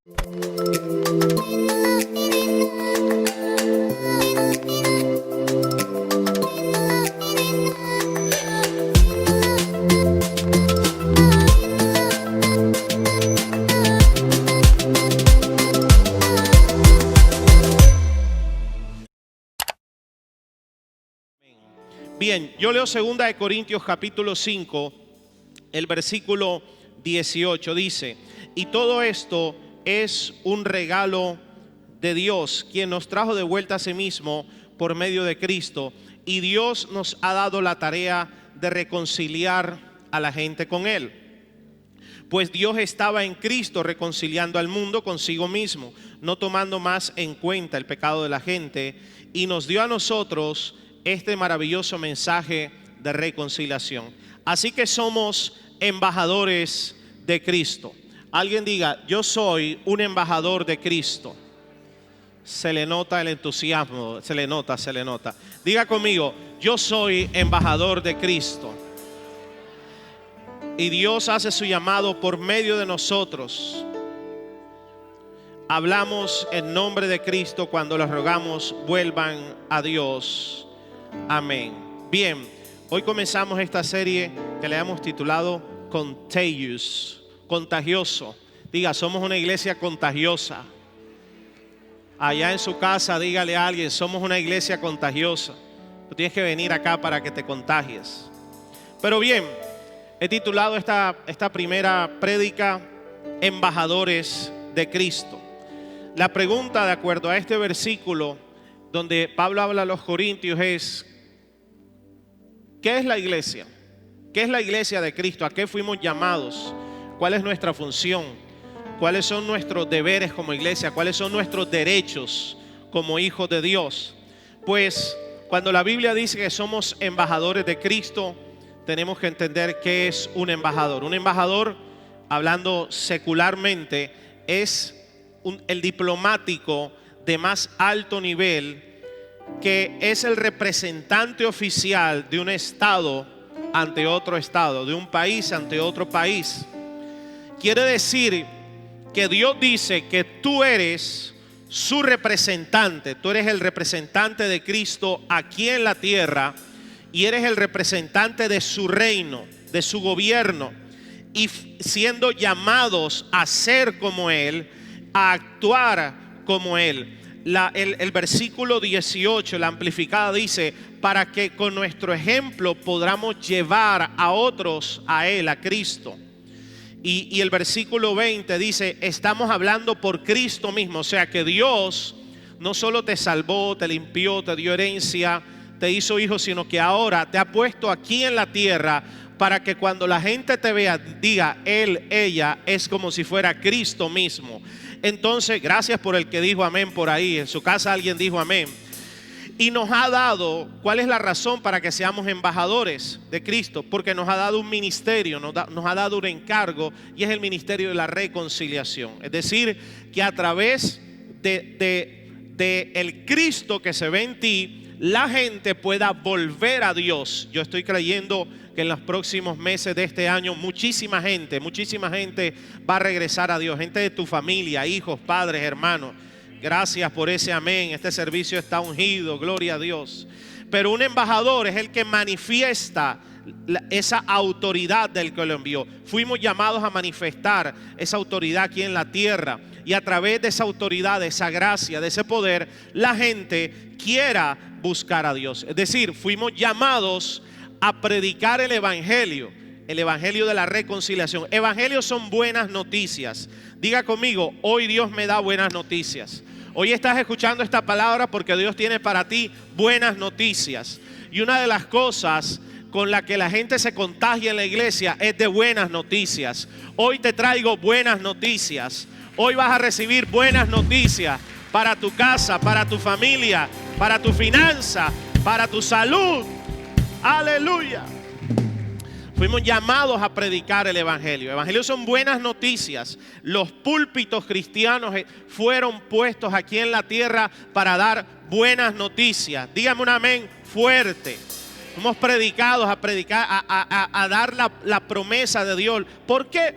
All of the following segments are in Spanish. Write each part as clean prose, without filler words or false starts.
Bien, yo leo 2 Corintios capítulo 5, el versículo 18, dice: y todo esto es un regalo de Dios, quien nos trajo de vuelta a sí mismo por medio de Cristo, y Dios nos ha dado la tarea de reconciliar a la gente con Él. Pues Dios estaba en Cristo reconciliando al mundo consigo mismo, no tomando más en cuenta el pecado de la gente, y nos dio a nosotros este maravilloso mensaje de reconciliación. Así que somos embajadores de Cristo. Alguien diga: yo soy un embajador de Cristo. Se le nota el entusiasmo, se le nota. Diga conmigo: yo soy embajador de Cristo. Y Dios hace su llamado por medio de nosotros. Hablamos en nombre de Cristo cuando les rogamos: vuelvan a Dios. Amén. Bien, hoy comenzamos esta serie que le hemos titulado Contagious, contagioso. Diga: somos una iglesia contagiosa. Allá en su casa dígale a alguien: somos una iglesia contagiosa. Tú tienes que venir acá para que te contagies. Pero bien, he titulado esta primera prédica Embajadores de Cristo. La pregunta, de acuerdo a este versículo donde Pablo habla a los corintios, es: ¿qué es la iglesia? ¿Qué es la iglesia de Cristo? ¿A qué fuimos llamados? ¿Cuál es nuestra función? ¿Cuáles son nuestros deberes como iglesia? ¿Cuáles son nuestros derechos como hijos de Dios? Pues cuando la Biblia dice que somos embajadores de Cristo, tenemos que entender qué es un embajador. Un embajador, hablando secularmente, es el diplomático de más alto nivel, que es el representante oficial de un estado ante otro estado, de un país ante otro país. Quiere decir que Dios dice que tú eres su representante. Tú eres el representante de Cristo aquí en la tierra, y eres el representante de su reino, de su gobierno, y siendo llamados a ser como Él, a actuar como Él. El versículo 18, la amplificada, dice: para que con nuestro ejemplo podamos llevar a otros a Él, a Cristo. Y el versículo 20 dice: estamos hablando por Cristo mismo. O sea que Dios no solo te salvó, te limpió, te dio herencia, te hizo hijo, sino que ahora te ha puesto aquí en la tierra para que cuando la gente te vea, diga: él, ella es como si fuera Cristo mismo. Entonces, gracias por el que dijo amén por ahí. En su casa alguien dijo amén. Y nos ha dado, ¿cuál es la razón para que seamos embajadores de Cristo? Porque nos ha dado un ministerio, nos ha dado un encargo, y es el ministerio de la reconciliación. Es decir, que a través de el Cristo que se ve en ti, la gente pueda volver a Dios. Yo estoy creyendo que en los próximos meses de este año muchísima gente va a regresar a Dios. Gente de tu familia, hijos, padres, hermanos. Gracias por ese amén. Este servicio está ungido, gloria a Dios. Pero un embajador es el que manifiesta esa autoridad del que lo envió. Fuimos llamados a manifestar esa autoridad aquí en la tierra, y a través de esa autoridad, de esa gracia, de ese poder, la gente quiera buscar a Dios. Es decir, fuimos llamados a predicar el evangelio de la reconciliación. Evangelios son buenas noticias. Diga conmigo: hoy Dios me da buenas noticias. Hoy estás escuchando esta palabra porque Dios tiene para ti buenas noticias. Y una de las cosas con la que la gente se contagia en la iglesia es de buenas noticias. Hoy te traigo buenas noticias. Hoy vas a recibir buenas noticias para tu casa, para tu familia, para tu finanza, para tu salud. Aleluya. Fuimos llamados a predicar el evangelio. Evangelios son buenas noticias. Los púlpitos cristianos fueron puestos aquí en la tierra para dar buenas noticias. Dígame un amén fuerte. Fuimos predicados a dar la promesa de Dios. ¿Por qué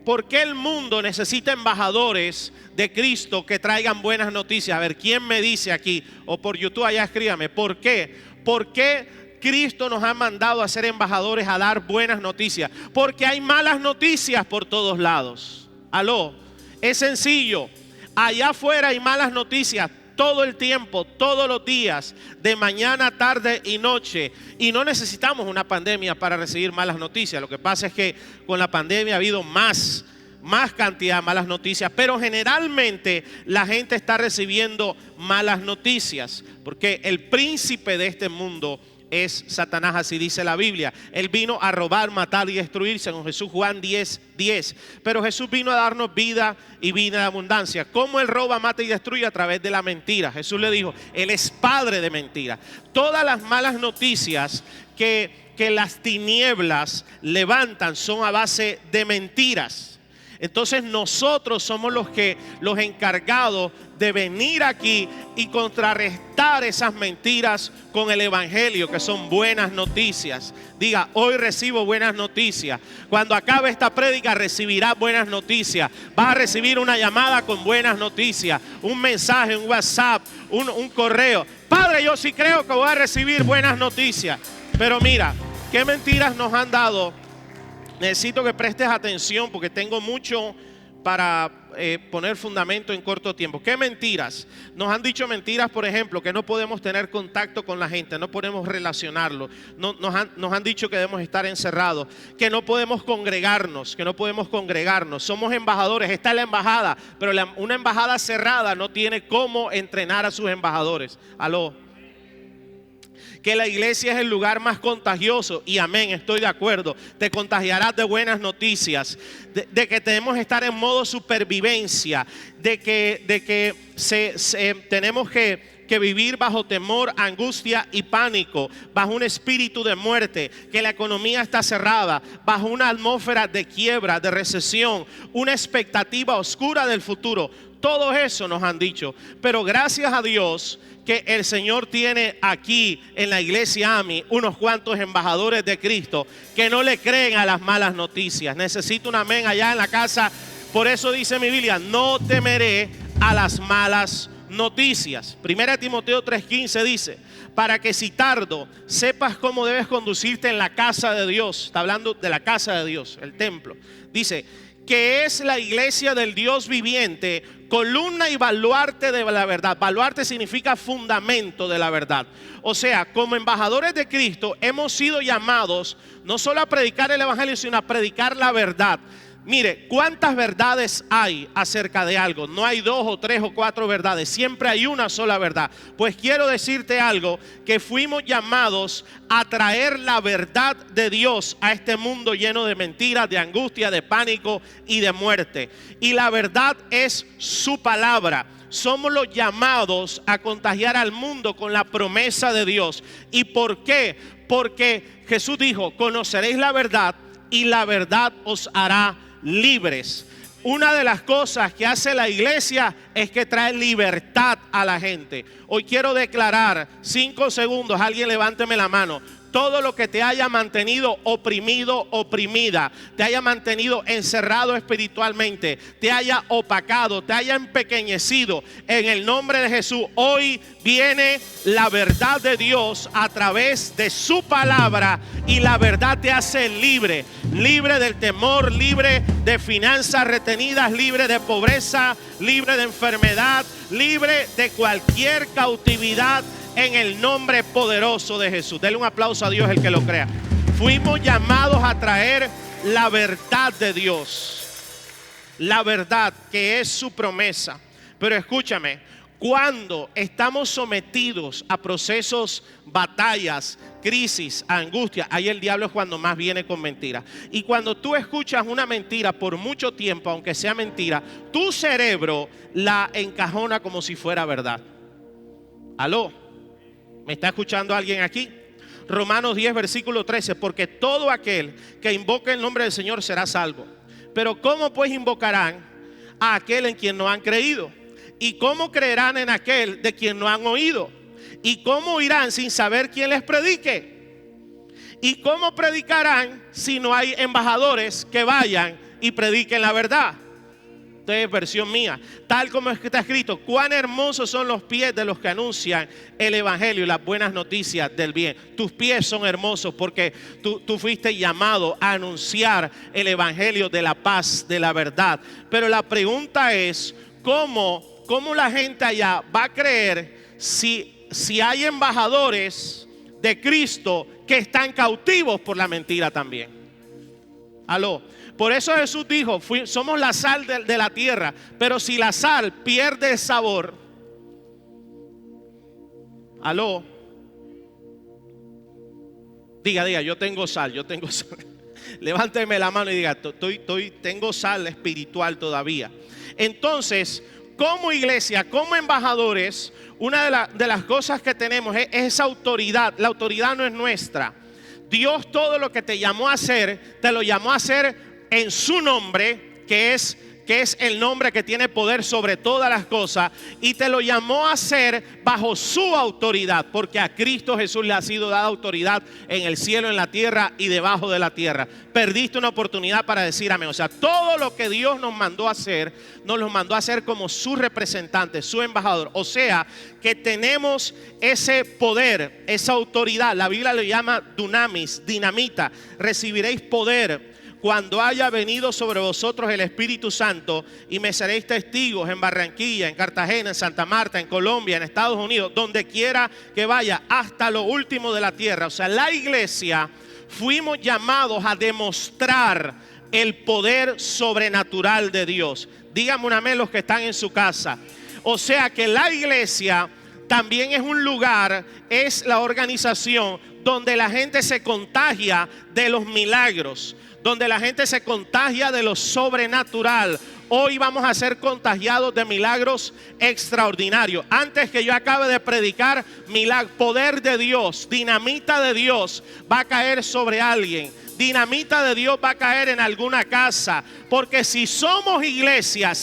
¿Por qué el mundo necesita embajadores de Cristo que traigan buenas noticias? A ver, ¿quién me dice aquí? O por YouTube allá escríbame. ¿Por qué? ¿Por qué Cristo nos ha mandado a ser embajadores a dar buenas noticias? Porque hay malas noticias por todos lados. Aló, es sencillo. Allá afuera hay malas noticias todo el tiempo, todos los días, de mañana, tarde y noche. Y no necesitamos una pandemia para recibir malas noticias. Lo que pasa es que con la pandemia ha habido más cantidad de malas noticias, pero generalmente la gente está recibiendo malas noticias, porque el príncipe de este mundo es Satanás, así dice la Biblia. Él vino a robar, matar y destruir, según Jesús, Juan 10:10. Pero Jesús vino a darnos vida y vida de abundancia. ¿Cómo Él roba, mata y destruye? A través de la mentira. Jesús le dijo, Él es padre de mentira. Todas las malas noticias que las tinieblas levantan son a base de mentiras. Entonces nosotros somos los encargados de venir aquí y contrarrestar esas mentiras con el evangelio, que son buenas noticias. Diga, hoy recibo buenas noticias. Cuando acabe esta prédica recibirás buenas noticias. Vas a recibir una llamada con buenas noticias, un mensaje, un WhatsApp, un correo. Padre, yo sí creo que voy a recibir buenas noticias. Pero mira, ¿qué mentiras nos han dado? Necesito que prestes atención porque tengo mucho para poner fundamento en corto tiempo. ¿Qué mentiras? Nos han dicho mentiras, por ejemplo, que no podemos tener contacto con la gente, no podemos relacionarlo. Nos han dicho que debemos estar encerrados, que no podemos congregarnos, Somos embajadores, está la embajada, pero una embajada cerrada no tiene cómo entrenar a sus embajadores. Aló. Que la iglesia es el lugar más contagioso, y amén, estoy de acuerdo. Te contagiarás de buenas noticias, de que debemos estar en modo supervivencia, de que tenemos que vivir bajo temor, angustia y pánico, bajo un espíritu de muerte, que la economía está cerrada, bajo una atmósfera de quiebra, de recesión, una expectativa oscura del futuro. Todo eso nos han dicho, pero gracias a Dios que el Señor tiene aquí en la iglesia AMI unos cuantos embajadores de Cristo que no le creen a las malas noticias. Necesito un amén allá en la casa. Por eso dice mi Biblia, no temeré a las malas noticias. 1 Timoteo 3:15 dice, para que si tardo sepas cómo debes conducirte en la casa de Dios. Está hablando de la casa de Dios, el templo. Dice, que es la iglesia del Dios viviente, columna y baluarte de la verdad. Baluarte significa fundamento de la verdad. O sea, como embajadores de Cristo hemos sido llamados no solo a predicar el evangelio, sino a predicar la verdad. Mire, ¿cuántas verdades hay acerca de algo? No hay 2 o 3 o 4 verdades, siempre hay una sola verdad. Pues quiero decirte algo, que fuimos llamados a traer la verdad de Dios a este mundo lleno de mentiras, de angustia, de pánico y de muerte. Y la verdad es su palabra. Somos los llamados a contagiar al mundo con la promesa de Dios. ¿Y por qué? Porque Jesús dijo, conoceréis la verdad y la verdad os hará libres. Una de las cosas que hace la iglesia es que trae libertad a la gente. Hoy quiero declarar 5 segundos, alguien levánteme la mano. Todo lo que te haya mantenido oprimido, oprimida, te haya mantenido encerrado espiritualmente, te haya opacado, te haya empequeñecido, en el nombre de Jesús, hoy viene la verdad de Dios a través de su palabra, y la verdad te hace libre, libre del temor, libre de finanzas retenidas, libre de pobreza, libre de enfermedad, libre de cualquier cautividad, en el nombre poderoso de Jesús. Denle un aplauso a Dios el que lo crea. Fuimos llamados a traer la verdad de Dios, la verdad que es su promesa. Pero escúchame, cuando estamos sometidos a procesos, batallas, crisis, angustia, ahí el diablo es cuando más viene con mentiras. Y cuando tú escuchas una mentira por mucho tiempo, aunque sea mentira, tu cerebro la encajona como si fuera verdad. Aló, ¿me está escuchando alguien aquí? Romanos 10, versículo 13, porque todo aquel que invoque el nombre del Señor será salvo. Pero ¿cómo pues invocarán a aquel en quien no han creído? ¿Y cómo creerán en aquel de quien no han oído? ¿Y cómo irán sin saber quién les predique? ¿Y cómo predicarán si no hay embajadores que vayan y prediquen la verdad. Esta es versión mía. Tal como está escrito, cuán hermosos son los pies de los que anuncian el evangelio y las buenas noticias del bien. Tus pies son hermosos porque tú fuiste llamado a anunciar el evangelio de la paz, de la verdad. Pero la pregunta es, ¿cómo la gente allá va a creer si hay embajadores de Cristo que están cautivos por la mentira también? Aló. Por eso Jesús dijo, somos la sal de la tierra, pero si la sal pierde el sabor, aló, diga, yo tengo sal. Levánteme la mano y diga, tengo sal espiritual todavía. Entonces, como iglesia, como embajadores, una de las cosas que tenemos es esa autoridad. La autoridad no es nuestra. Dios todo lo que te llamó a hacer, te lo llamó a hacer en su nombre, que es el nombre que tiene poder sobre todas las cosas, y te lo llamó a hacer bajo su autoridad, porque a Cristo Jesús le ha sido dada autoridad en el cielo, en la tierra y debajo de la tierra. Perdiste una oportunidad para decir amén. O sea, todo lo que Dios nos mandó a hacer, nos lo mandó a hacer como su representante, su embajador. O sea, que tenemos ese poder, esa autoridad. La Biblia lo llama dunamis, dinamita. Recibiréis poder cuando haya venido sobre vosotros el Espíritu Santo, y me seréis testigos en Barranquilla, en Cartagena, en Santa Marta, en Colombia, en Estados Unidos, donde quiera que vaya, hasta lo último de la tierra. O sea, la iglesia fuimos llamados a demostrar el poder sobrenatural de Dios. Díganme un amén los que están en su casa. O sea que la iglesia también es un lugar, es la organización donde la gente se contagia de los milagros, donde la gente se contagia de lo sobrenatural. Hoy vamos a ser contagiados de milagros extraordinarios. Antes que yo acabe de predicar, poder de Dios, dinamita de Dios va a caer sobre alguien. Dinamita de Dios va a caer en alguna casa. Porque si somos iglesia,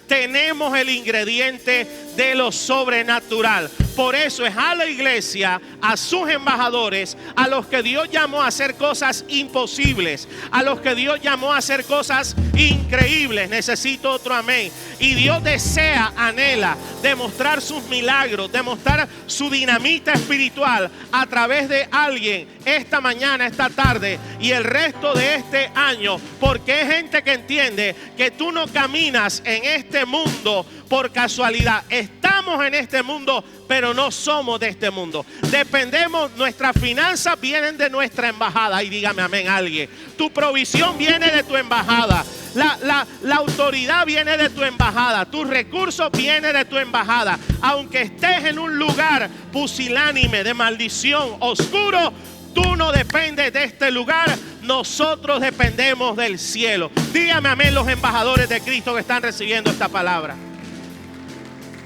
tenemos el ingrediente de lo sobrenatural. Por eso es a la iglesia, a sus embajadores, a los que Dios llamó a hacer cosas imposibles, a los que Dios llamó a hacer cosas increíbles. Necesito otro amén. Y Dios desea, anhela demostrar sus milagros, demostrar su dinamita espiritual a través de alguien esta mañana, esta tarde y el resto de este año. Porque hay gente que entiende que tú no caminas en este mundo por casualidad. Estamos en este mundo, pero no somos de este mundo. Dependemos, nuestras finanzas vienen de nuestra embajada. Y dígame amén alguien. Tu provisión viene de tu embajada. La autoridad viene de tu embajada. Tus recursos vienen de tu embajada. Aunque estés en un lugar pusilánime, de maldición, oscuro, tú no dependes de este lugar. Nosotros dependemos del cielo. Dígame amén los embajadores de Cristo que están recibiendo esta palabra.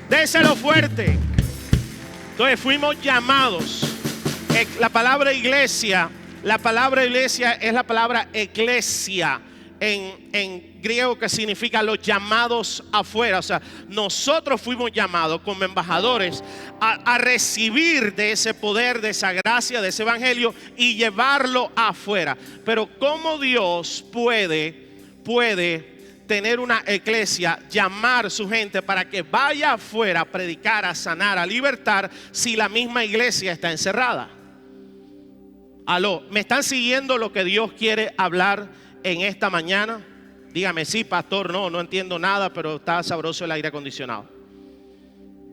Déselo fuerte. Entonces fuimos llamados. La palabra iglesia es la palabra eclesia en griego, que significa los llamados afuera. O sea, nosotros fuimos llamados como embajadores a recibir de ese poder, de esa gracia, de ese evangelio y llevarlo afuera. Pero ¿cómo Dios puede tener una iglesia, llamar a su gente para que vaya afuera a predicar, a sanar, a libertar, si la misma iglesia está encerrada? Aló, ¿me están siguiendo lo que Dios quiere hablar en esta mañana? Dígame, sí, pastor, no entiendo nada, pero está sabroso el aire acondicionado.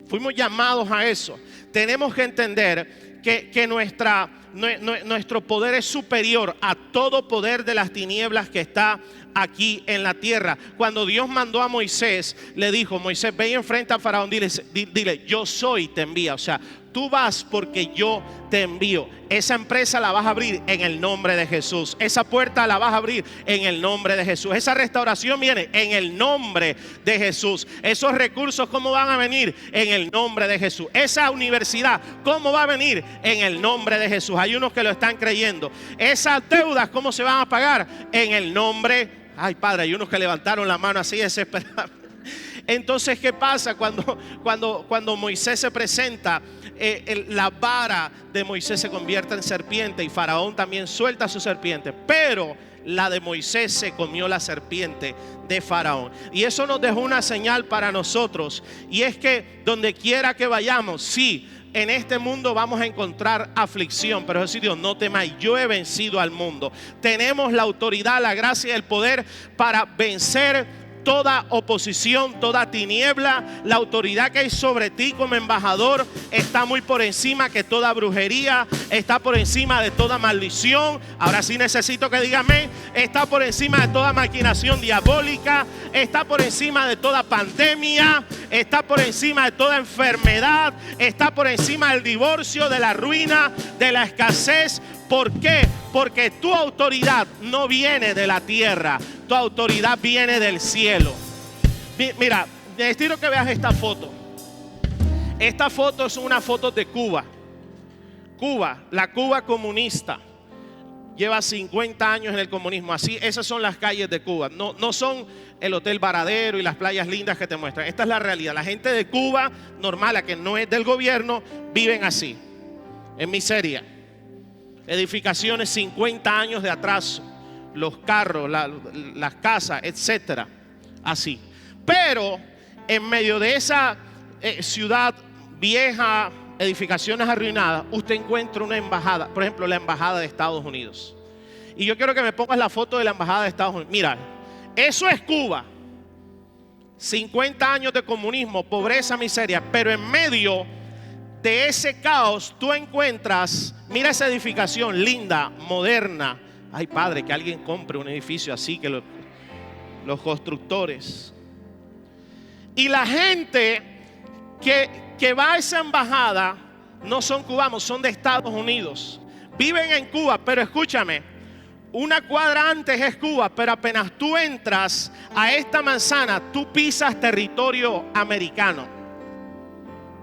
Fuimos llamados a eso. Tenemos que entender que nuestro poder es superior a todo poder de las tinieblas que está aquí en la tierra. Cuando Dios mandó a Moisés, le dijo: Moisés, ve y enfrenta a Faraón, dile, yo soy, te envía. O sea, tú vas porque yo te envío. Esa empresa la vas a abrir en el nombre de Jesús. Esa puerta la vas a abrir en el nombre de Jesús. Esa restauración viene en el nombre de Jesús. Esos recursos, ¿cómo van a venir? En el nombre de Jesús. Esa universidad, ¿cómo va a venir? En el nombre de Jesús. Hay unos que lo están creyendo. Esas deudas, ¿cómo se van a pagar? En el nombre. Ay, Padre, hay unos que levantaron la mano así desesperados. Entonces, ¿qué pasa cuando Moisés se presenta la vara de Moisés se convierte en serpiente y Faraón también suelta su serpiente, pero la de Moisés se comió la serpiente de Faraón. Y eso nos dejó una señal para nosotros, y es que donde quiera que vayamos, sí, en este mundo vamos a encontrar aflicción, pero es decir, Dios, no temáis, yo he vencido al mundo. Tenemos la autoridad, la gracia y el poder para vencer toda oposición, toda tiniebla. La autoridad que hay sobre ti como embajador está muy por encima que toda brujería, está por encima de toda maldición. Ahora sí necesito que digan amén. Está por encima de toda maquinación diabólica, está por encima de toda pandemia, está por encima de toda enfermedad, está por encima del divorcio, de la ruina, de la escasez. ¿Por qué? Porque tu autoridad no viene de la tierra, tu autoridad viene del cielo. Mira, necesito que veas esta foto. Esta foto es una foto de Cuba. Cuba, la Cuba comunista, lleva 50 años en el comunismo. Así, esas son las calles de Cuba. No son el Hotel Varadero y las playas lindas que te muestran. Esta es la realidad. La gente de Cuba, normal, la que no es del gobierno, viven así, en miseria. Edificaciones 50 años de atraso, los carros, las casas, etcétera, así. Pero en medio de esa ciudad vieja, edificaciones arruinadas, usted encuentra una embajada, por ejemplo, la embajada de Estados Unidos. Y yo quiero que me pongas la foto de la embajada de Estados Unidos. Mira, eso es Cuba. 50 años de comunismo, pobreza, miseria, pero en medio de ese caos tú encuentras, mira esa edificación linda, moderna. Ay, padre, que alguien compre un edificio así, que los constructores. Y la gente que va a esa embajada no son cubanos, son de Estados Unidos. Viven en Cuba, pero escúchame, una cuadra antes es Cuba, pero apenas tú entras a esta manzana, tú pisas territorio americano.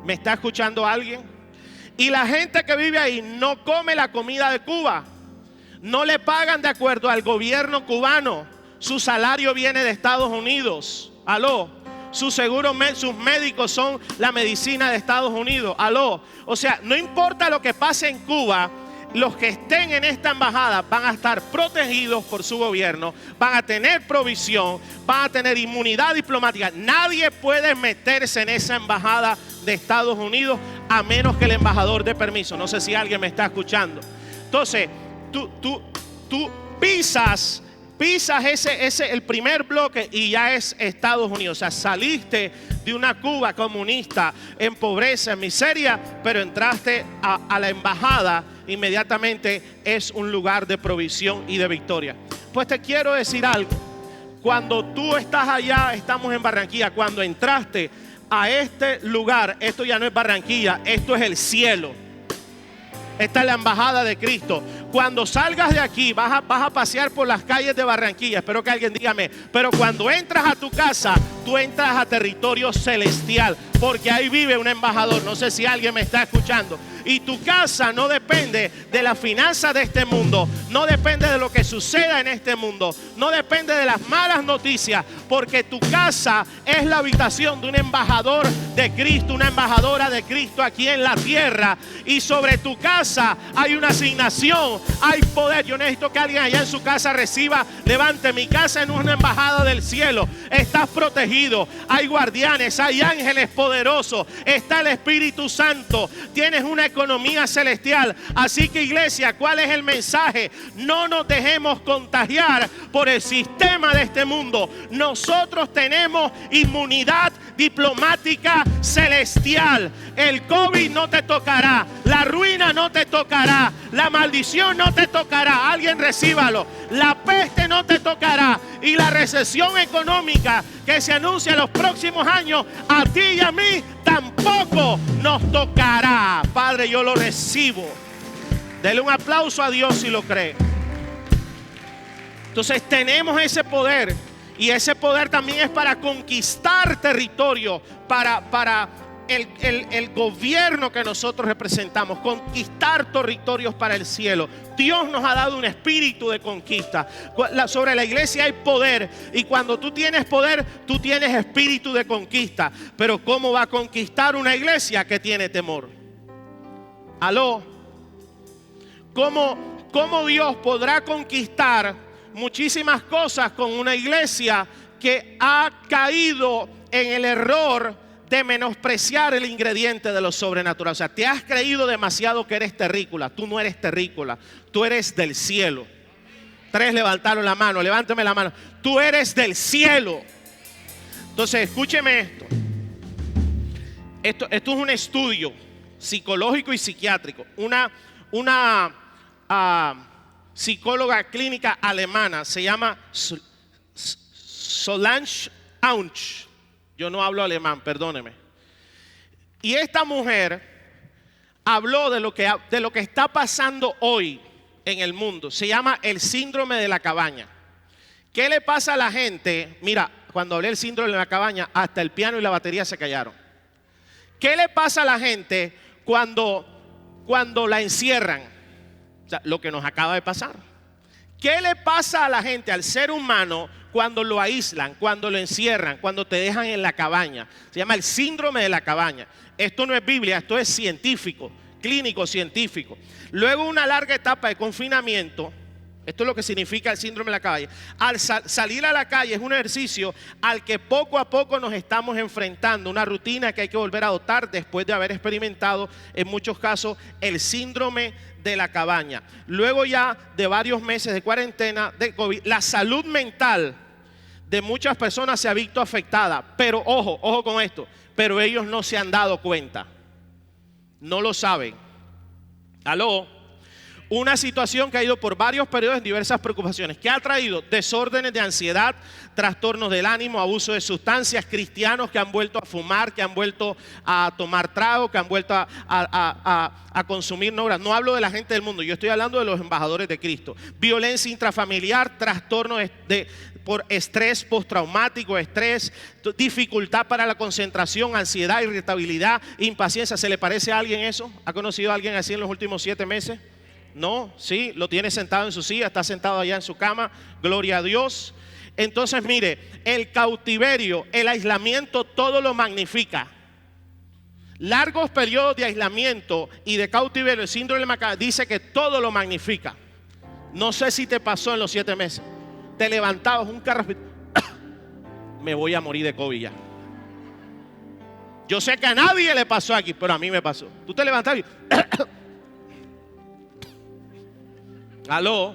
¿Me está escuchando alguien? Y la gente que vive ahí no come la comida de Cuba. No le pagan de acuerdo al gobierno cubano. Su salario viene de Estados Unidos. Aló. Sus médicos son la medicina de Estados Unidos. Aló. O sea, no importa lo que pase en Cuba, los que estén en esta embajada van a estar protegidos por su gobierno, van a tener provisión, van a tener inmunidad diplomática. Nadie puede meterse en esa embajada de Estados Unidos a menos que el embajador dé permiso. No sé si alguien me está escuchando. Entonces, tú pisas el primer bloque y ya es Estados Unidos. O sea, saliste de una Cuba comunista en pobreza, en miseria, pero entraste a la embajada. Inmediatamente es un lugar de provisión y de victoria. Pues te quiero decir algo. Cuando tú estás allá, estamos en Barranquilla. Cuando entraste a este lugar, esto ya no es Barranquilla, esto es el cielo. Esta es la embajada de Cristo. Cuando salgas de aquí, vas a pasear por las calles de Barranquilla. Espero que alguien dígame. Pero cuando entras a tu casa, tú entras a territorio celestial, porque ahí vive un embajador. No sé si alguien me está escuchando. Y tu casa no depende de la finanza de este mundo, no depende de lo que suceda en este mundo, no depende de las malas noticias, porque tu casa es la habitación de un embajador de Cristo, una embajadora de Cristo aquí en la tierra. Y sobre tu casa hay una asignación, hay poder. Yo necesito que alguien allá en su casa reciba, levante: mi casa en una embajada del cielo. Estás protegido, hay guardianes, hay ángeles poderosos, está el Espíritu Santo, tienes una economía celestial. Así que, iglesia, ¿cuál es el mensaje? No nos dejemos contagiar por el sistema de este mundo. Nosotros tenemos inmunidad diplomática celestial. El COVID no te tocará, la ruina no te tocará, la maldición no te tocará. Alguien recíbalo. La peste no te tocará, y la recesión económica que se anuncia en los próximos años, a ti y a mí tampoco nos tocará. Padre, yo lo recibo. Dele un aplauso a Dios si lo cree. Entonces tenemos ese poder, y ese poder también es para conquistar territorio, para el gobierno que nosotros representamos, conquistar territorios para el cielo. Dios nos ha dado un espíritu de conquista. Sobre la iglesia hay poder, y cuando tú tienes poder, tú tienes espíritu de conquista. Pero ¿cómo va a conquistar una iglesia que tiene temor? Aló. ¿Cómo Dios podrá conquistar muchísimas cosas con una iglesia que ha caído en el error de menospreciar el ingrediente de lo sobrenatural? O sea, te has creído demasiado que eres terrícola. Tú no eres terrícola, tú eres del cielo. 3 levantaron la mano, levántame la mano. Tú eres del cielo. Entonces, escúcheme esto. Esto es un estudio psicológico y psiquiátrico. Una psicóloga clínica alemana se llama Solange Aunch. Yo no hablo alemán, perdóneme. Y esta mujer habló de lo que está pasando hoy en el mundo. Se llama el síndrome de la cabaña. ¿Qué le pasa a la gente? Mira, cuando hablé del síndrome de la cabaña, hasta el piano y la batería se callaron. ¿Qué le pasa a la gente cuando la encierran? O sea, lo que nos acaba de pasar. ¿Qué le pasa a la gente, al ser humano, cuando lo aíslan, cuando lo encierran, cuando te dejan en la cabaña? Se llama el síndrome de la cabaña. Esto no es Biblia, esto es científico, clínico científico. Luego una larga etapa de confinamiento. Esto es lo que significa el síndrome de la cabaña. Al salir a la calle es un ejercicio al que poco a poco nos estamos enfrentando, una rutina que hay que volver a adoptar después de haber experimentado en muchos casos el síndrome de la cabaña. Luego ya de varios meses de cuarentena de COVID, la salud mental de muchas personas se ha visto afectada. Pero ojo con esto, pero ellos no se han dado cuenta, no lo saben. Aló. Una situación que ha ido por varios periodos en diversas preocupaciones, que ha traído desórdenes de ansiedad, trastornos del ánimo, abuso de sustancias, cristianos que han vuelto a fumar, que han vuelto a tomar trago, que han vuelto a consumir no. No hablo de la gente del mundo, yo estoy hablando de los embajadores de Cristo. Violencia intrafamiliar, trastornos por estrés postraumático, estrés, dificultad para la concentración, ansiedad, irritabilidad, impaciencia. ¿Se le parece a alguien eso? ¿Ha conocido a alguien así en los últimos 7 meses? No, sí, lo tiene sentado en su silla, está sentado allá en su cama, gloria a Dios. Entonces mire, el cautiverio, el aislamiento, todo lo magnifica. Largos periodos de aislamiento y de cautiverio, el síndrome de la cabaña dice que todo lo magnifica. No sé si te pasó en los 7 meses. Te levantabas un carro, me voy a morir de COVID ya. Yo sé que a nadie le pasó aquí, pero a mí me pasó. Tú te levantabas y aló,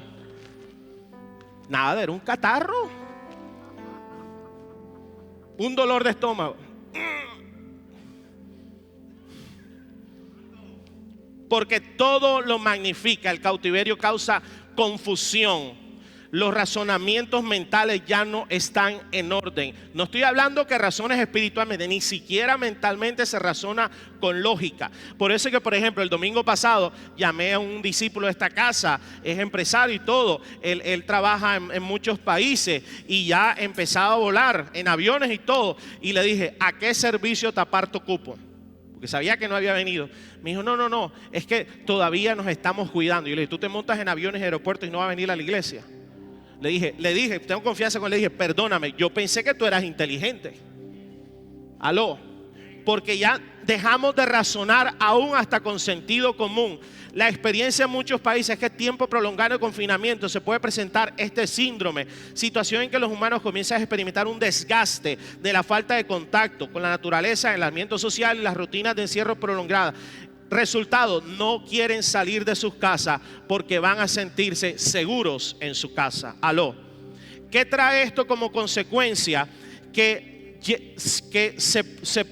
nada, era un catarro, un dolor de estómago. Porque todo lo magnifica. El cautiverio causa confusión. Los razonamientos mentales ya no están en orden. No estoy hablando que razones espiritualmente, ni siquiera mentalmente se razona con lógica. Por eso es que, por ejemplo, el domingo pasado llamé a un discípulo de esta casa, es empresario y todo. Él trabaja en muchos países y ya empezaba a volar en aviones y todo. Y le dije, ¿a qué servicio te aparto cupo? Porque sabía que no había venido. Me dijo, no, es que todavía nos estamos cuidando. Y yo le dije, tú te montas en aviones y aeropuertos y no vas a venir a la iglesia. Le dije, tengo confianza con él, le dije, perdóname, yo pensé que tú eras inteligente. Aló, porque ya dejamos de razonar aún hasta con sentido común. La experiencia en muchos países es que tiempo prolongado de confinamiento se puede presentar este síndrome, situación en que los humanos comienzan a experimentar un desgaste de la falta de contacto con la naturaleza, el aislamiento social y las rutinas de encierro prolongadas. Resultado, no quieren salir de sus casas porque van a sentirse seguros en su casa. Aló. ¿Qué trae esto como consecuencia? Que se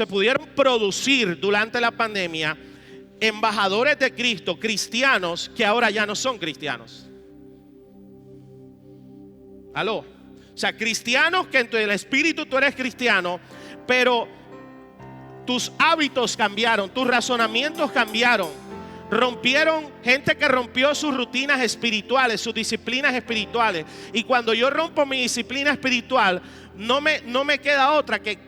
pudieron producir durante la pandemia embajadores de Cristo, cristianos que ahora ya no son cristianos. Aló. O sea, cristianos que en el espíritu tú eres cristiano, pero tus hábitos cambiaron, tus razonamientos cambiaron. Rompieron, gente que rompió sus rutinas espirituales, sus disciplinas espirituales. Y cuando yo rompo mi disciplina espiritual, no me queda otra que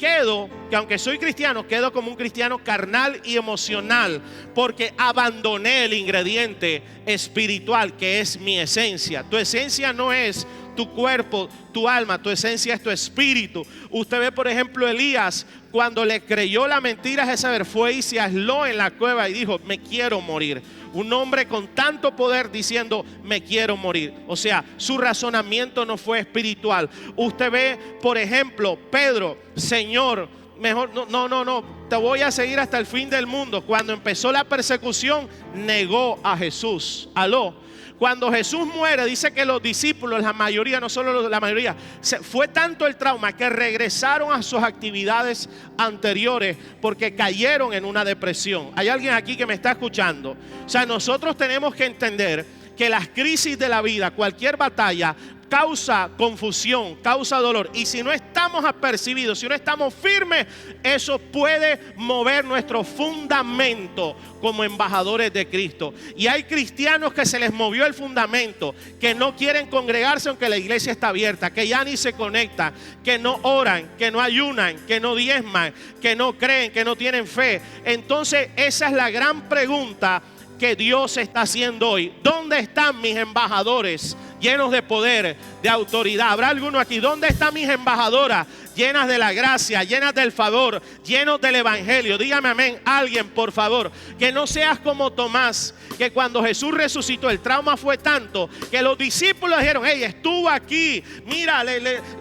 aunque soy cristiano, quedo como un cristiano carnal y emocional, porque abandoné el ingrediente espiritual que es mi esencia. Tu esencia no es tu cuerpo, tu alma, tu esencia es tu espíritu. Usted ve, por ejemplo, Elías, cuando le creyó la mentira a Jezabel, fue y se aisló en la cueva y dijo, me quiero morir. Un hombre con tanto poder diciendo, me quiero morir. O sea, su razonamiento no fue espiritual. Usted ve, por ejemplo, Pedro, Señor, mejor no, te voy a seguir hasta el fin del mundo. Cuando empezó la persecución, negó a Jesús. Aló. Cuando Jesús muere, dice que los discípulos, la mayoría, no solo la mayoría, fue tanto el trauma que regresaron a sus actividades anteriores porque cayeron en una depresión. Hay alguien aquí que me está escuchando. O sea, nosotros tenemos que entender que las crisis de la vida, cualquier batalla, causa confusión, causa dolor. Y si no estamos apercibidos, si no estamos firmes, eso puede mover nuestro fundamento como embajadores de Cristo. Y hay cristianos que se les movió el fundamento, que no quieren congregarse aunque la iglesia está abierta, que ya ni se conectan, que no oran, que no ayunan, que no diezman, que no creen, que no tienen fe. Entonces esa es la gran pregunta que Dios está haciendo hoy. ¿Dónde están mis embajadores llenos de poder, de autoridad? ¿Habrá alguno aquí? ¿Dónde están mis embajadoras llenas de la gracia, llenas del favor, llenos del evangelio? Dígame amén, alguien, por favor. Que no seas como Tomás, que cuando Jesús resucitó, el trauma fue tanto que los discípulos dijeron, hey, estuvo aquí, mira,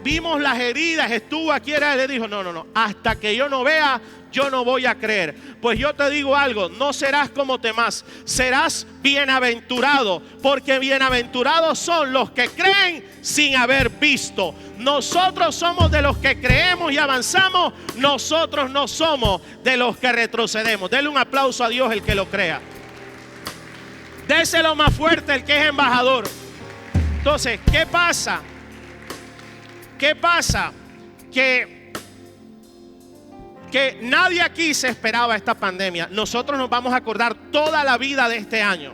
vimos las heridas, estuvo aquí. Él le dijo, no, hasta que yo no vea, yo no voy a creer. Pues yo te digo algo, no serás como Tomás, serás bienaventurado, porque bienaventurados son los que creen sin haber visto. Nosotros somos de los que creemos y avanzamos, nosotros no somos de los que retrocedemos. Denle un aplauso a Dios el que lo crea. Déselo más fuerte el que es embajador. Entonces, ¿qué pasa? Que nadie aquí se esperaba esta pandemia. Nosotros nos vamos a acordar toda la vida de este año,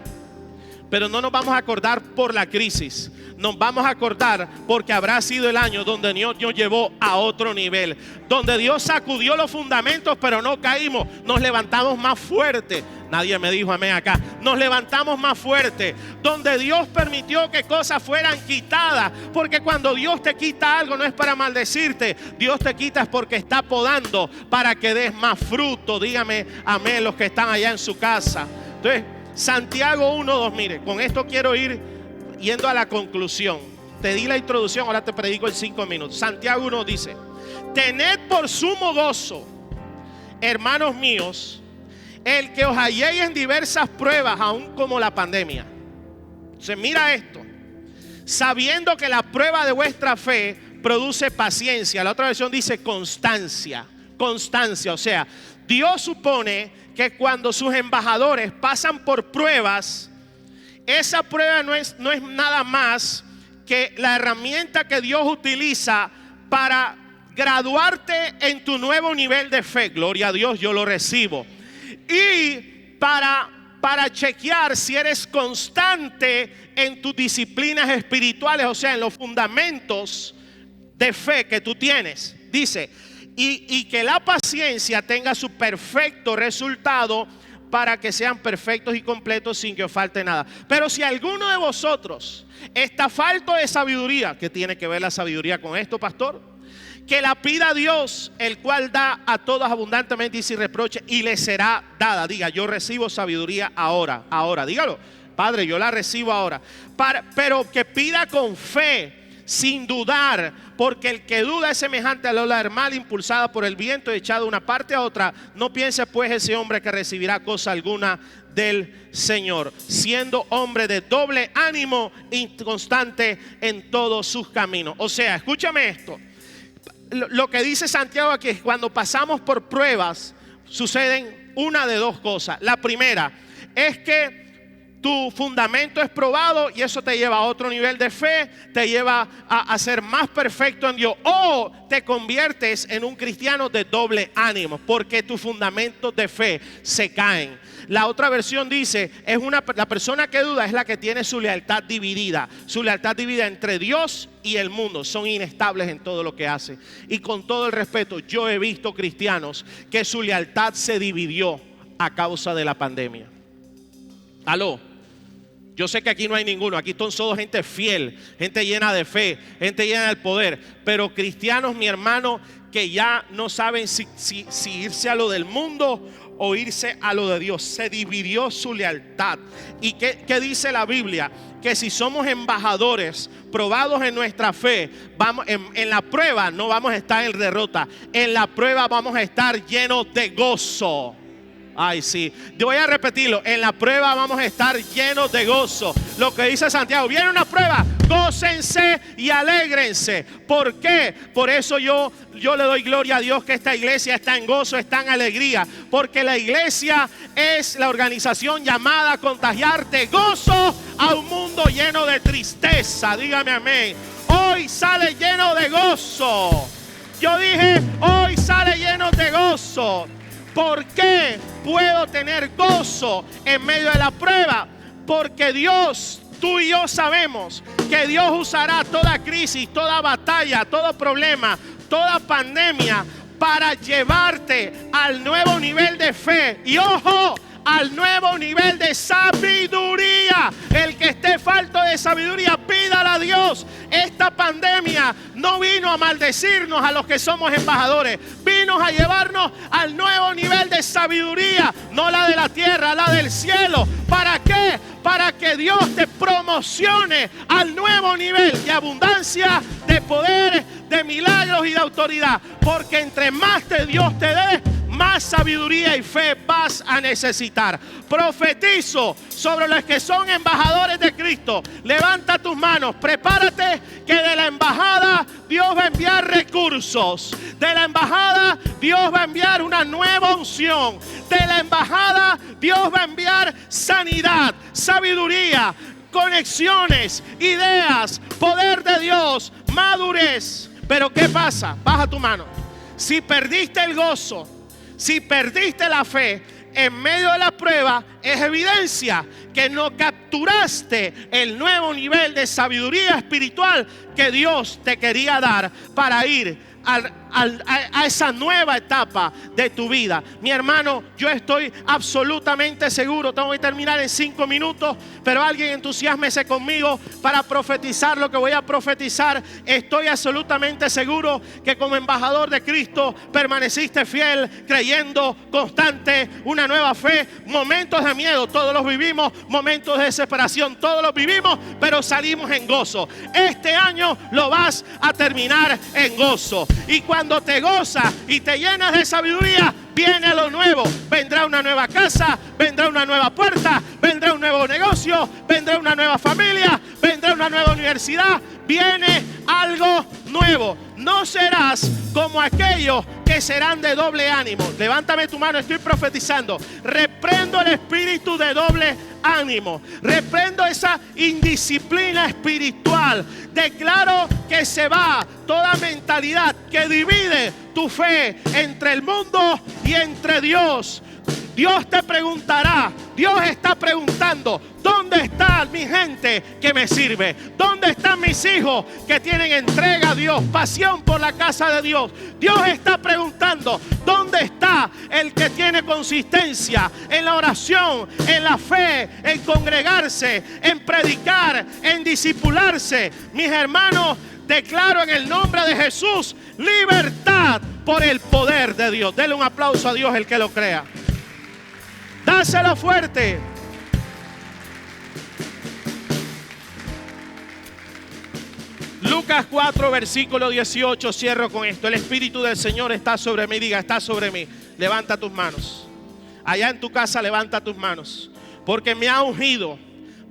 pero no nos vamos a acordar por la crisis. Nos vamos a acordar porque habrá sido el año donde Dios nos llevó a otro nivel, donde Dios sacudió los fundamentos, pero no caímos. Nos levantamos más fuerte. Nadie me dijo amén acá. Nos levantamos más fuerte, donde Dios permitió que cosas fueran quitadas, porque cuando Dios te quita algo no es para maldecirte. Dios te quita es porque está podando para que des más fruto. Dígame amén los que están allá en su casa. Entonces, Santiago 1:2, mire, con esto quiero ir yendo a la conclusión. Te di la introducción, ahora te predico en 5 minutos. Santiago 1 dice, tened por sumo gozo, hermanos míos, el que os halléis en diversas pruebas, aun como la pandemia. Entonces mira esto, sabiendo que la prueba de vuestra fe produce paciencia. La otra versión dice constancia. O sea, Dios supone que cuando sus embajadores pasan por pruebas, esa prueba no es nada más que la herramienta que Dios utiliza para graduarte en tu nuevo nivel de fe. Gloria a Dios, yo lo recibo. Y para chequear si eres constante en tus disciplinas espirituales, o sea, en los fundamentos de fe que tú tienes. Dice, y que la paciencia tenga su perfecto resultado, para que sean perfectos y completos sin que os falte nada. Pero si alguno de vosotros está falto de sabiduría, ¿qué tiene que ver la sabiduría con esto, pastor? Que la pida a Dios, el cual da a todos abundantemente y sin reproche, y le será dada. Diga, yo recibo sabiduría ahora, dígalo. Padre, yo la recibo ahora. Pero que pida con fe, sin dudar, porque el que duda es semejante a la ola del mar, impulsada por el viento y echada de una parte a otra. No piense pues ese hombre que recibirá cosa alguna del Señor, siendo hombre de doble ánimo, inconstante en todos sus caminos. O sea, escúchame esto. Lo que dice Santiago aquí es que cuando pasamos por pruebas, suceden una de dos cosas. La primera es que tu fundamento es probado y eso te lleva a otro nivel de fe, te lleva a ser más perfecto en Dios, o te conviertes en un cristiano de doble ánimo porque tus fundamentos de fe se caen. La otra versión dice, la persona que duda es la que tiene su lealtad dividida entre Dios y el mundo. Son inestables en todo lo que hace. Y con todo el respeto, yo he visto cristianos que su lealtad se dividió a causa de la pandemia. Aló. Yo sé que aquí no hay ninguno, aquí son todos gente fiel, gente llena de fe, gente llena del poder. Pero cristianos, mi hermano, que ya no saben si irse a lo del mundo o irse a lo de Dios. Se dividió su lealtad. ¿Y qué dice la Biblia? Que si somos embajadores probados en nuestra fe, vamos, en la prueba no vamos a estar en derrota. En la prueba vamos a estar llenos de gozo. Ay, sí. Yo voy a repetirlo. En la prueba vamos a estar llenos de gozo. Lo que dice Santiago. Viene una prueba. Gócense y alégrense. ¿Por qué? Por eso yo le doy gloria a Dios que esta iglesia está en gozo, está en alegría. Porque la iglesia es la organización llamada a contagiar de gozo a un mundo lleno de tristeza. Dígame amén. Hoy sale lleno de gozo. Yo dije, hoy sale lleno de gozo. ¿Por qué puedo tener gozo en medio de la prueba? Porque Dios, tú y yo sabemos que Dios usará toda crisis, toda batalla, todo problema, toda pandemia para llevarte al nuevo nivel de fe. Y ojo, al nuevo nivel de sabiduría. El que esté falto de sabiduría, pídala a Dios. Esta pandemia no vino a maldecirnos a los que somos embajadores, vino a llevarnos al nuevo nivel de sabiduría, no la de la tierra, la del cielo. ¿Para qué? Para que Dios te promocione al nuevo nivel de abundancia, de poder, de milagros y de autoridad. Porque entre más de Dios te dé, más sabiduría y fe vas a necesitar. Profetizo sobre los que son embajadores de Cristo. Levanta tus manos, prepárate, que de la embajada Dios va a enviar recursos. De la embajada Dios va a enviar una nueva unción. De la embajada Dios va a enviar sanidad, sabiduría, conexiones, ideas, poder de Dios, madurez. Pero ¿qué pasa? Baja tu mano. Si perdiste el gozo, si perdiste la fe en medio de la prueba, es evidencia que no capturaste el nuevo nivel de sabiduría espiritual que Dios te quería dar para ir a esa nueva etapa de tu vida. Mi hermano, yo estoy absolutamente seguro, tengo que terminar en 5 minutos, pero alguien entusiásmese conmigo para profetizar lo que voy a profetizar. Estoy absolutamente seguro que como embajador de Cristo permaneciste fiel, creyendo, constante, una nueva fe. Momentos de miedo, todos los vivimos, momentos de desesperación, todos los vivimos, pero salimos en gozo. Este año lo vas a terminar en gozo. Y cuando te gozas y te llenas de sabiduría, viene lo nuevo. Vendrá una nueva casa, vendrá una nueva puerta, vendrá un nuevo negocio, vendrá una nueva familia, vendrá una nueva universidad. Viene algo nuevo. No serás como aquellos que serán de doble ánimo. Levántame tu mano, estoy profetizando. Reprendo el espíritu de doble ánimo. Reprendo esa indisciplina espiritual. Declaro que se va toda mentalidad que divide tu fe entre el mundo y entre Dios. Dios te preguntará, Dios está preguntando, ¿dónde está mi gente que me sirve? ¿Dónde están mis hijos que tienen entrega a Dios, pasión por la casa de Dios? Dios está preguntando, ¿dónde está el que tiene consistencia en la oración, en la fe, en congregarse, en predicar, en discipularse? Mis hermanos, declaro en el nombre de Jesús libertad por el poder de Dios. Dele un aplauso a Dios el que lo crea. Dáselo fuerte. Lucas 4, versículo 18. Cierro con esto. El Espíritu del Señor está sobre mí. Diga, está sobre mí. Levanta tus manos. Allá en tu casa levanta tus manos. Porque me ha ungido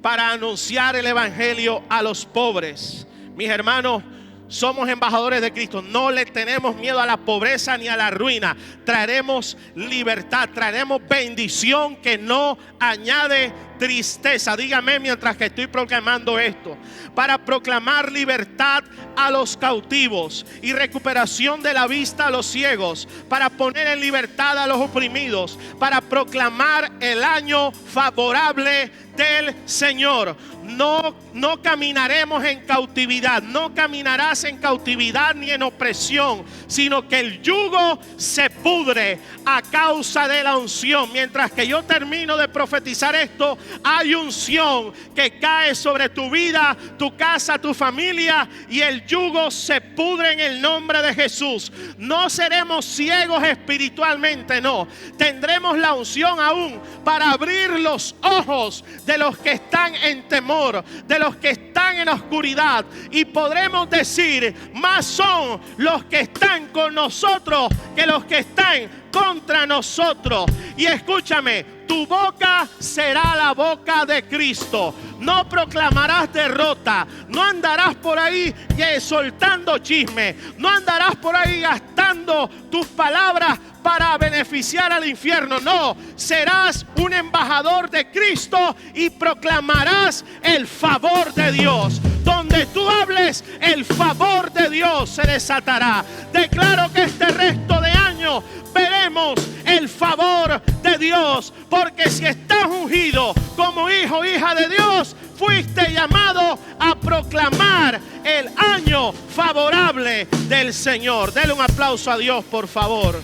para anunciar el Evangelio a los pobres. Mis hermanos, somos embajadores de Cristo. No le tenemos miedo a la pobreza ni a la ruina. Traeremos libertad, traeremos bendición que no añade tristeza. Dígame mientras que estoy proclamando esto. Para proclamar libertad a los cautivos y recuperación de la vista a los ciegos. Para poner en libertad a los oprimidos. Para proclamar el año favorable del Señor. no caminaremos en cautividad, no caminarás en cautividad ni en opresión, sino que el yugo se pudre a causa de la unción. Mientras que yo termino de profetizar esto, hay unción que cae sobre tu vida, tu casa, tu familia, y el yugo se pudre en el nombre de Jesús. No seremos ciegos espiritualmente, no. Tendremos la unción aún para abrir los ojos de los que están en temor, de los que están en oscuridad, y podremos decir: más son los que están con nosotros que los que están contra nosotros. Y escúchame, tu boca será la boca de Cristo. No proclamarás derrota, no andarás por ahí soltando chisme, no andarás por ahí gastando tus palabras para beneficiar al infierno. No, serás un embajador de Cristo y proclamarás el favor de Dios. Donde tú hables, el favor de Dios se desatará. Declaro que este resto de año veremos el favor de Dios, porque si estás ungido como hijo, hija de Dios, fuiste llamado a proclamar el año favorable del Señor. Dele un aplauso a Dios, por favor.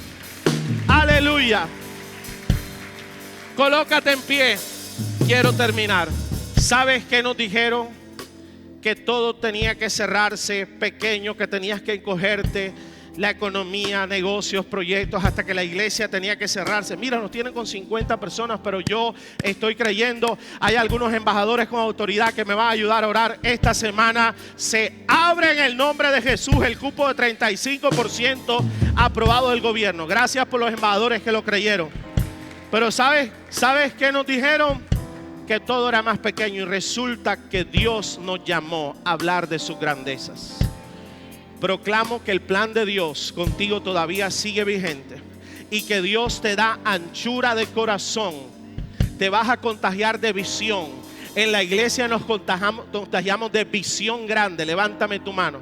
Aleluya. Colócate en pie. Quiero terminar. ¿Sabes qué nos dijeron? Que todo tenía que cerrarse pequeño, que tenías que encogerte. La economía, negocios, proyectos, hasta que la iglesia tenía que cerrarse. Mira, nos tienen con 50 personas, pero yo estoy creyendo. Hay algunos embajadores con autoridad que me van a ayudar a orar. Esta semana se abre en el nombre de Jesús el cupo de 35% aprobado del gobierno. Gracias por los embajadores que lo creyeron. Pero ¿sabes qué nos dijeron? Que todo era más pequeño, y resulta que Dios nos llamó a hablar de sus grandezas. Proclamo que el plan de Dios contigo todavía sigue vigente, y que Dios te da anchura de corazón. Te vas a contagiar de visión. En la iglesia nos contagiamos de visión grande. Levántame tu mano.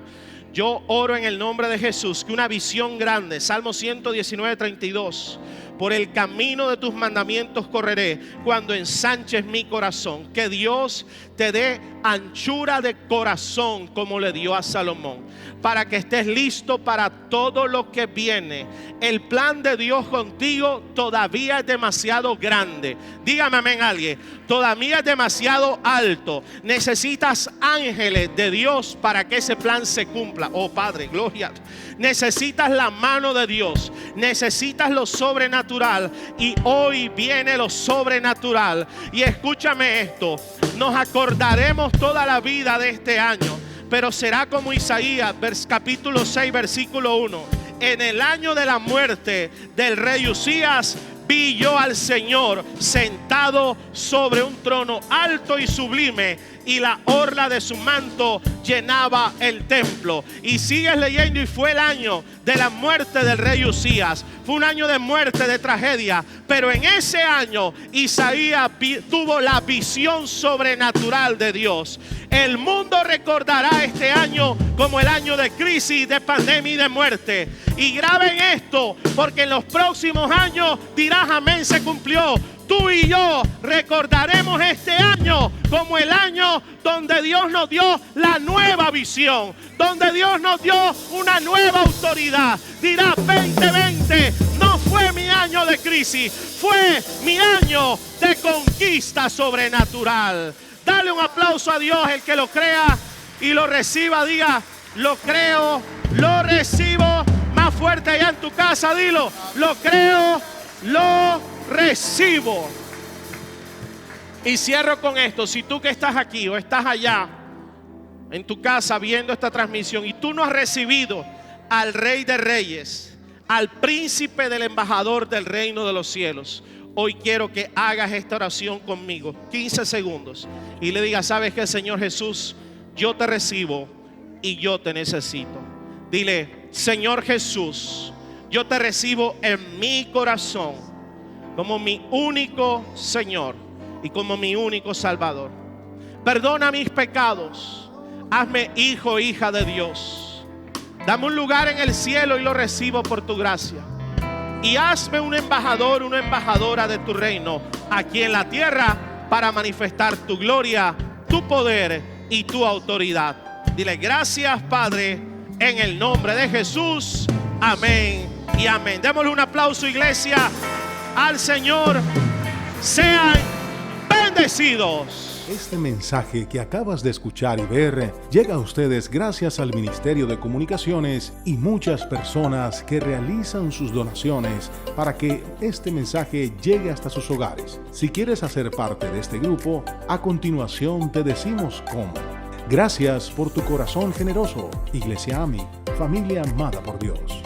Yo oro en el nombre de Jesús que una visión grande, Salmo 119:32. Por el camino de tus mandamientos correré cuando ensanches mi corazón. Que Dios te dé anchura de corazón como le dio a Salomón, para que estés listo para todo lo que viene. El plan de Dios contigo todavía es demasiado grande. Dígame amén alguien. Todavía es demasiado alto. Necesitas ángeles de Dios para que ese plan se cumpla. Oh Padre, gloria. Necesitas la mano de Dios. Necesitas lo sobrenatural. Y hoy viene lo sobrenatural. Y escúchame esto. Nos acordaremos toda la vida de este año, pero será como Isaías, capítulo 6, versículo 1. En el año de la muerte del rey Usías, vi yo al Señor sentado sobre un trono alto y sublime, y la orla de su manto llenaba el templo. Y sigues leyendo, y fue el año de la muerte del rey Usías. Fue un año de muerte, de tragedia, pero en ese año Isaías tuvo la visión sobrenatural de Dios. El mundo recordará este año como el año de crisis, de pandemia y de muerte. Y graben esto, porque en los próximos años dirás amén, se cumplió. Tú y yo recordaremos este año como el año donde Dios nos dio la nueva visión, donde Dios nos dio una nueva autoridad. Dirá 2020 no fue mi año de crisis, fue mi año de conquista sobrenatural. Dale un aplauso a Dios, el que lo crea y lo reciba. Diga, lo creo, lo recibo. Más fuerte allá en tu casa, dilo, lo creo, lo recibo. Y cierro con esto. Si tú que estás aquí o estás allá en tu casa viendo esta transmisión y tú no has recibido al Rey de Reyes, al príncipe del embajador del reino de los cielos, hoy quiero que hagas esta oración conmigo, 15 segundos, y le digas: ¿sabes qué, Señor Jesús? Yo te recibo y yo te necesito. Dile: Señor Jesús, yo te recibo en mi corazón como mi único Señor y como mi único Salvador. Perdona mis pecados. Hazme hijo, hija de Dios. Dame un lugar en el cielo y lo recibo por tu gracia. Y hazme un embajador, una embajadora de tu reino aquí en la tierra para manifestar tu gloria tu poder y tu autoridad. Dile gracias, Padre, en el nombre de Jesús. Amén y amén. Démosle un aplauso, iglesia, al Señor. Sean bendecidos. Este mensaje que acabas de escuchar y ver llega a ustedes gracias al Ministerio de Comunicaciones y muchas personas que realizan sus donaciones para que este mensaje llegue hasta sus hogares. Si quieres hacer parte de este grupo, a continuación te decimos cómo. Gracias por tu corazón generoso. Iglesia AMI, familia amada por Dios.